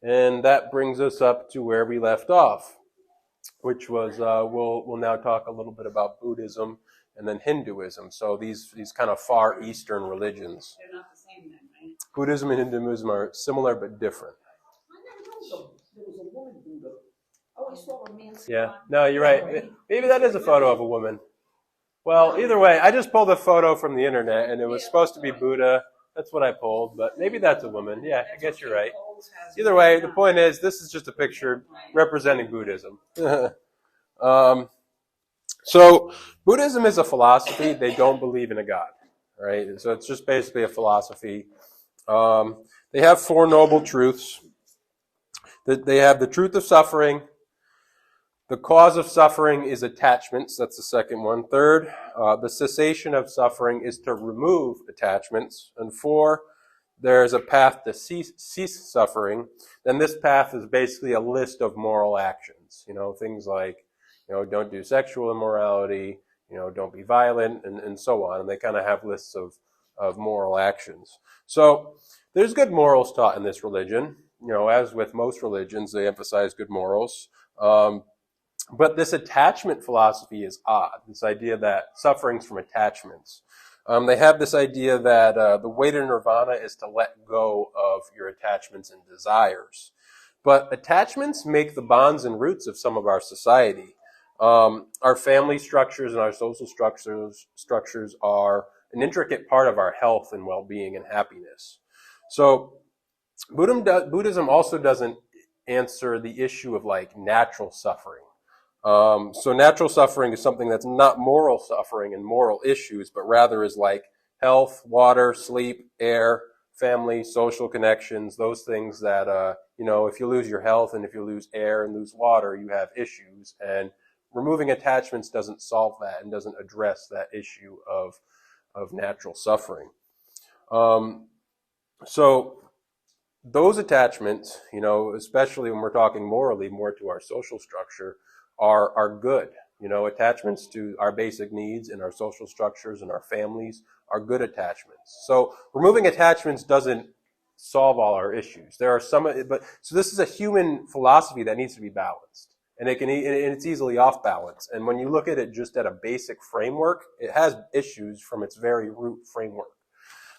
And that brings us up to where we left off, which was we'll now talk a little bit about Buddhism and then Hinduism. So these kind of far eastern religions. They're not the same then, right? Buddhism and Hinduism are similar but different. There was a woman Buddha. Oh, I saw a man. Yeah, no, you're right. Maybe that is a photo of a woman. Well, either way, I just pulled a photo from the internet, and it was supposed to be Buddha. That's what I pulled, but maybe that's a woman. Yeah, I guess you're right. Either way, the point is, this is just a picture representing Buddhism. So Buddhism is a philosophy. They don't believe in a God, right? So it's just basically a philosophy. They have four noble truths. They have the truth of suffering. The cause of suffering is attachments. That's the second one. Third, the cessation of suffering is to remove attachments. And four, there is a path to cease suffering. Then this path is basically a list of moral actions. Things like, don't do sexual immorality, don't be violent, and so on. And they kind of have lists of moral actions. So there's good morals taught in this religion. As with most religions, they emphasize good morals. But this attachment philosophy is odd, this idea that suffering's from attachments. They have this idea that the way to nirvana is to let go of your attachments and desires. But attachments make the bonds and roots of some of our society. Our family structures and our social structures are an intricate part of our health and well-being and happiness. So Buddhism also doesn't answer the issue of natural suffering. So natural suffering is something that's not moral suffering and moral issues, but rather is like health, water, sleep, air, family, social connections, those things that, if you lose your health and if you lose air and lose water, you have issues. And removing attachments doesn't solve that and doesn't address that issue of natural suffering. So those attachments, especially when we're talking morally more to our social structure, are good. Attachments to our basic needs and our social structures and our families are good attachments. So removing attachments doesn't solve all our issues. There are some, so this is a human philosophy that needs to be balanced, and it's easily off balance. And when you look at it just at a basic framework, it has issues from its very root framework.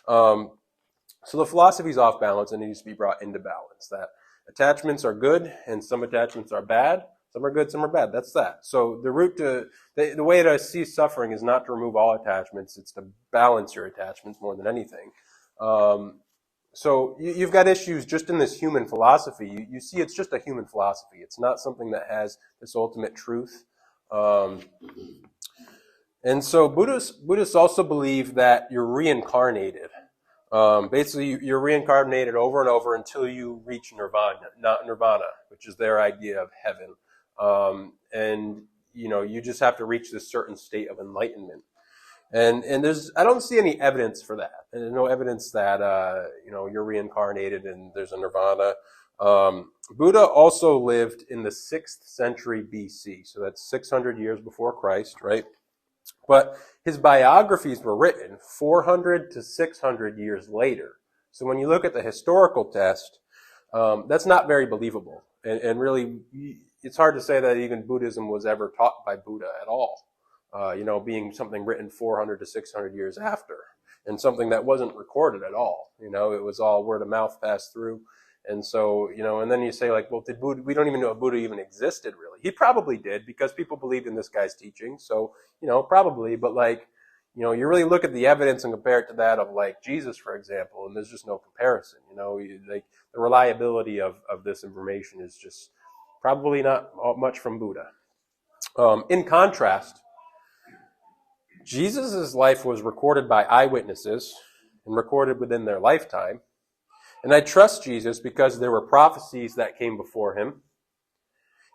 So the philosophy is off balance and it needs to be brought into balance. That attachments are good and some attachments are bad. Some are good, some are bad. That's that. So the way to cease suffering is not to remove all attachments. It's to balance your attachments more than anything. So you've got issues just in this human philosophy. You see it's just a human philosophy. It's not something that has this ultimate truth. And so Buddhists also believe that you're reincarnated. Basically, you're reincarnated over and over until you reach nirvana, which is their idea of heaven. And you just have to reach this certain state of enlightenment. And I don't see any evidence for that. And there's no evidence that, you're reincarnated and there's a nirvana. Buddha also lived in the 6th century BC. So that's 600 years before Christ, right? But his biographies were written 400 to 600 years later. So when you look at the historical test, that's not very believable. And really, it's hard to say that even Buddhism was ever taught by Buddha at all, being something written 400 to 600 years after, and something that wasn't recorded at all. It was all word of mouth passed through. And so, and then you say well, we don't even know if Buddha even existed really. He probably did because people believed in this guy's teaching. So, probably, but you really look at the evidence and compare it to that of Jesus, for example, and there's just no comparison. The reliability of this information is just probably not much from Buddha. In contrast, Jesus' life was recorded by eyewitnesses and recorded within their lifetime. And I trust Jesus because there were prophecies that came before him.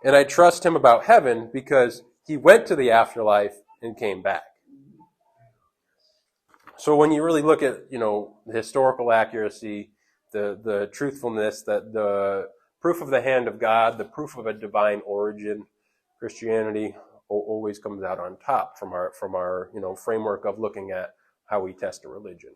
And I trust him about heaven because he went to the afterlife and came back. So when you really look at, the historical accuracy, the truthfulness, the proof of the hand of God, the proof of a divine origin, Christianity always comes out on top from our framework of looking at how we test a religion.